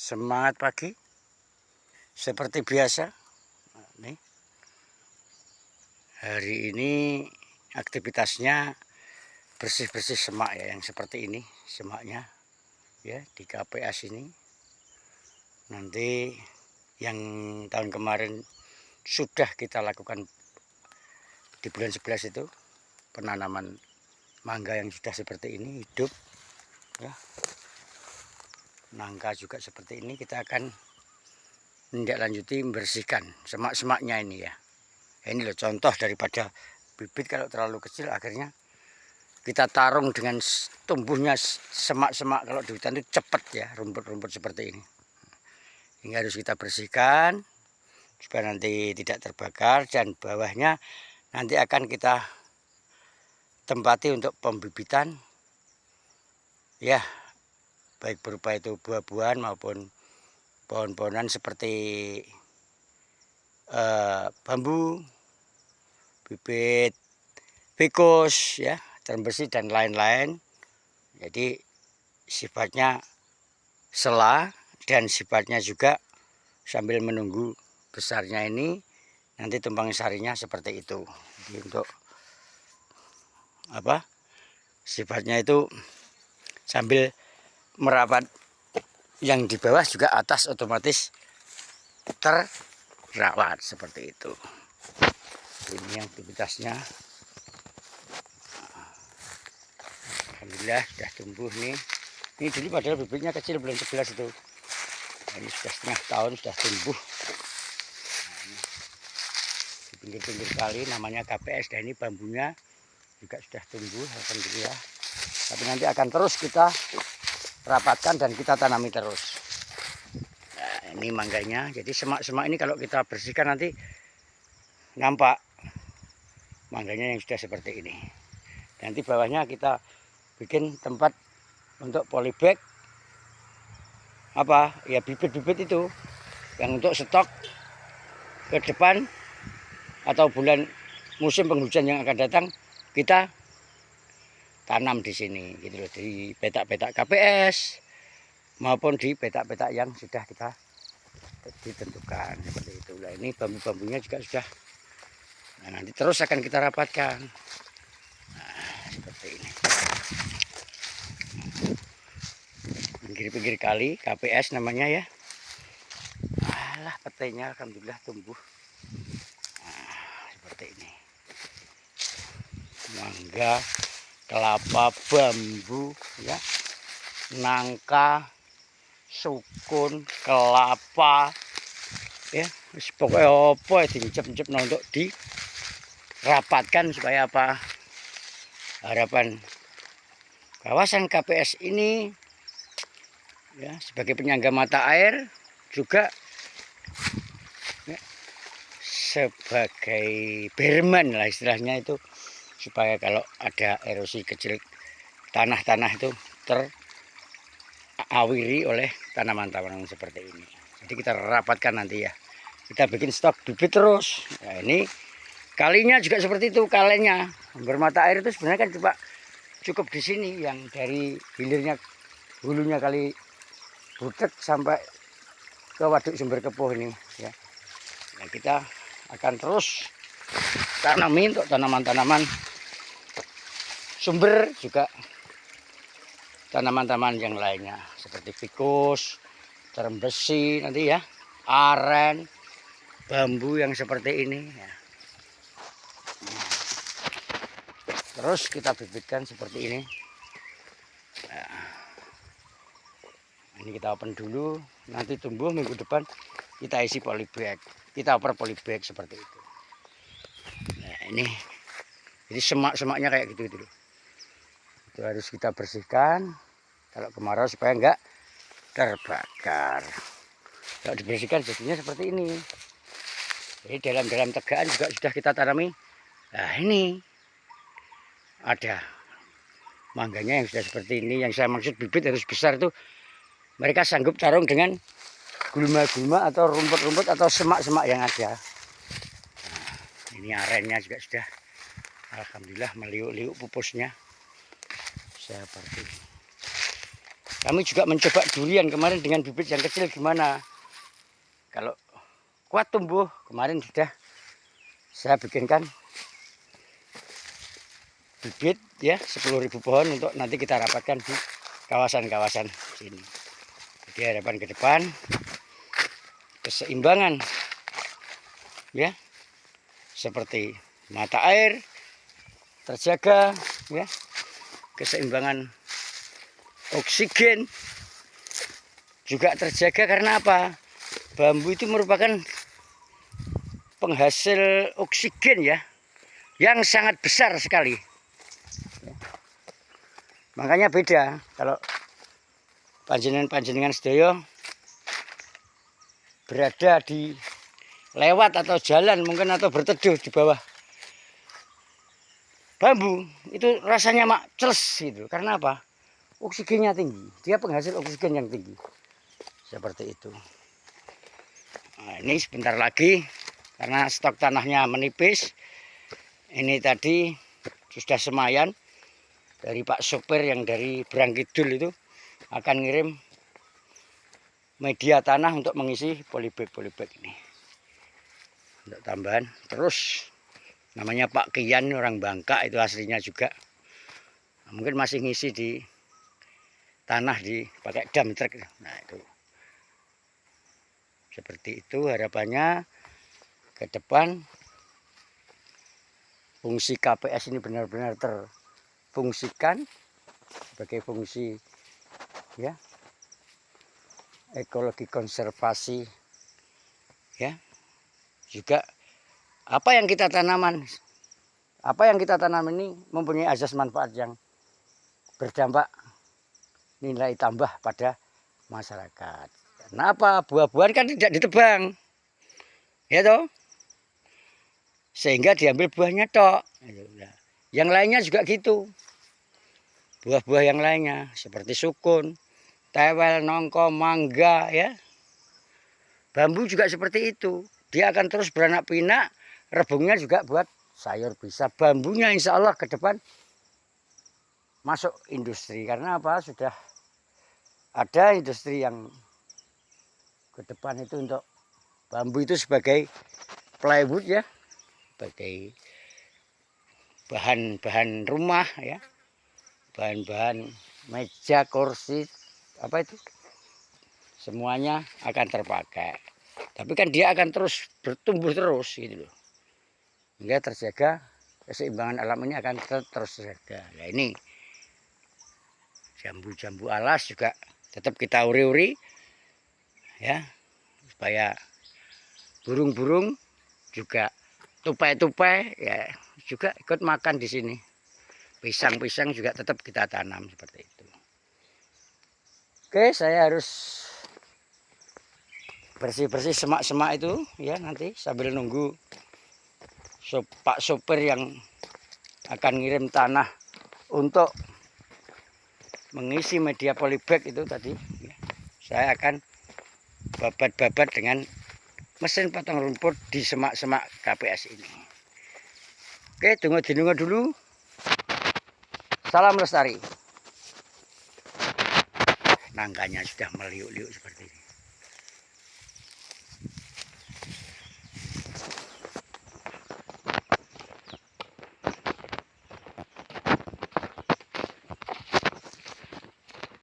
Semangat pagi seperti biasa. Nih, hari ini aktivitasnya bersih-bersih semak ya, yang seperti ini semaknya ya di KPS ini. Nanti yang tahun kemarin sudah kita lakukan di bulan 11 itu penanaman mangga yang sudah seperti ini hidup ya. Nangka juga seperti ini, kita akan menindaklanjuti membersihkan semak-semaknya ini ya. Ini loh contoh daripada bibit kalau terlalu kecil akhirnya kita tarung dengan tumbuhnya semak-semak. Kalau di hutan itu cepat ya, rumput-rumput seperti ini. Ini harus kita bersihkan supaya nanti tidak terbakar, dan bawahnya nanti akan kita tempati untuk pembibitan ya, baik berupa itu buah-buahan maupun pohon-pohonan seperti bambu, bibit fikus ya, terumbu bersih dan lain-lain. Jadi sifatnya sela dan sifatnya juga sambil menunggu besarnya ini nanti tumpang sarinya seperti itu. Jadi untuk apa? Sifatnya itu sambil merapat yang di bawah juga atas otomatis terawat seperti itu. Ini aktivitasnya. Alhamdulillah sudah tumbuh nih. Ini dulu padahal bibitnya kecil bulan 11 itu. Nah, ini sudah setengah tahun sudah tumbuh. Nah, di pinggir-pinggir kali namanya KPS, dan ini bambunya juga sudah tumbuh alhamdulillah. Tapi nanti akan terus kita rapatkan dan kita tanami terus. Nah, ini mangganya. Jadi semak-semak ini kalau kita bersihkan nanti nampak mangganya yang sudah seperti ini. Nanti bawahnya kita bikin tempat untuk polybag apa ya, bibit-bibit itu yang untuk stok ke depan atau bulan musim penghujan yang akan datang, kita tanam di sini gitu loh, di petak-petak KPS maupun di petak-petak yang sudah kita ditentukan seperti itu. Nah, ini bambu-bambunya juga sudah. Nah, nanti terus akan kita rapatkan. Nah, seperti ini. Pinggir-pinggir kali KPS namanya ya. Alah, petainya alhamdulillah tumbuh. Nah, seperti ini. Mangga, kelapa, bambu ya, nangka, sukun, kelapa ya, pokoknya apa ya dincep-ncep untuk dirapatkan supaya apa, harapan kawasan KPS ini ya sebagai penyangga mata air juga ya, sebagai berman lah istilahnya itu, supaya kalau ada erosi kecil tanah-tanah itu terawiri oleh tanaman-tanaman seperti ini. Jadi kita rapatkan nanti ya, kita bikin stok bibit terus. Nah, ini kalinya juga seperti itu. Kalenya bermata air itu sebenarnya kan cukup di sini, yang dari hilirnya hulunya kali Butek sampai ke waduk sumber kepuh ini ya. Nah, kita akan terus tanami untuk tanaman-tanaman sumber, juga tanaman-tanaman yang lainnya seperti fikus, terumbu besi nanti ya, aren, bambu yang seperti ini ya. Terus kita bibitkan seperti ini. Nah, ini kita open dulu, nanti tumbuh minggu depan kita isi polybag, kita oper polybag seperti itu. Nah, ini jadi semak-semaknya kayak gitu itu. Itu harus kita bersihkan kalau kemarau supaya enggak terbakar. Kalau dibersihkan jadinya seperti ini. Jadi dalam tegaan juga sudah kita tanami. Nah, ini ada mangganya yang sudah seperti ini. Yang saya maksud bibit harus besar itu, mereka sanggup tarung dengan gulma-gulma atau rumput-rumput atau semak-semak yang ada. Nah, ini arennya juga sudah alhamdulillah meliuk-liuk pupusnya seperti ini. Kami juga mencoba durian kemarin dengan bibit yang kecil gimana. Kalau kuat tumbuh, kemarin sudah saya bikinkan bibit ya 10.000 pohon untuk nanti kita rapatkan di kawasan-kawasan sini. Jadi harapan ke depan keseimbangan ya, seperti mata air terjaga ya, keseimbangan oksigen juga terjaga. Karena apa? Bambu itu merupakan penghasil oksigen ya, yang sangat besar sekali. Makanya beda kalau panjenengan sedaya berada di lewat atau jalan mungkin atau berteduh di bawah bambu, itu rasanya mak celes gitu. Karena apa? Oksigennya tinggi, dia penghasil oksigen yang tinggi. Seperti itu. Nah, ini sebentar lagi karena stok tanahnya menipis. Ini tadi sudah semayan dari Pak Sopir yang dari Brangkidul itu akan ngirim media tanah untuk mengisi polybag ini untuk tambahan. Terus namanya Pak Kian, orang Bangka itu aslinya juga, mungkin masih ngisi di tanah di pakai dump truck. Nah itu seperti itu harapannya ke depan, fungsi KPS ini benar-benar terfungsikan sebagai fungsi ya ekologi konservasi ya. Juga apa yang kita tanam ini mempunyai asas manfaat yang berdampak nilai tambah pada masyarakat. Kenapa? Buah-buahan kan tidak ditebang ya toh, sehingga diambil buahnya tok. Yang lainnya juga gitu, buah-buah yang lainnya seperti sukun, tewel, nongko, mangga ya. Bambu juga seperti itu. Dia akan terus beranak pinak, rebungnya juga buat sayur bisa. Bambunya insya Allah ke depan masuk industri. Karena apa? Sudah ada industri yang ke depan itu untuk bambu itu sebagai plywood ya, sebagai bahan-bahan rumah ya, bahan-bahan meja, kursi, apa itu, semuanya akan terpakai. Tapi kan dia akan terus bertumbuh terus gitu loh, hingga terjaga keseimbangan alam ini akan terus terjaga. Nah ini jambu-jambu alas juga tetap kita uri-uri ya, supaya burung-burung juga, tupai-tupai ya juga ikut makan di sini. Pisang-pisang juga tetap kita tanam seperti itu. Oke, saya harus bersih-bersih semak-semak itu ya, nanti sambil nunggu Pak Sopir yang akan ngirim tanah untuk mengisi media polybag itu tadi ya. Saya akan babat-babat dengan mesin potong rumput di semak-semak KPS ini. Oke, tunggu dulu. Salam lestari. Nangkanya sudah meliuk-liuk seperti ini.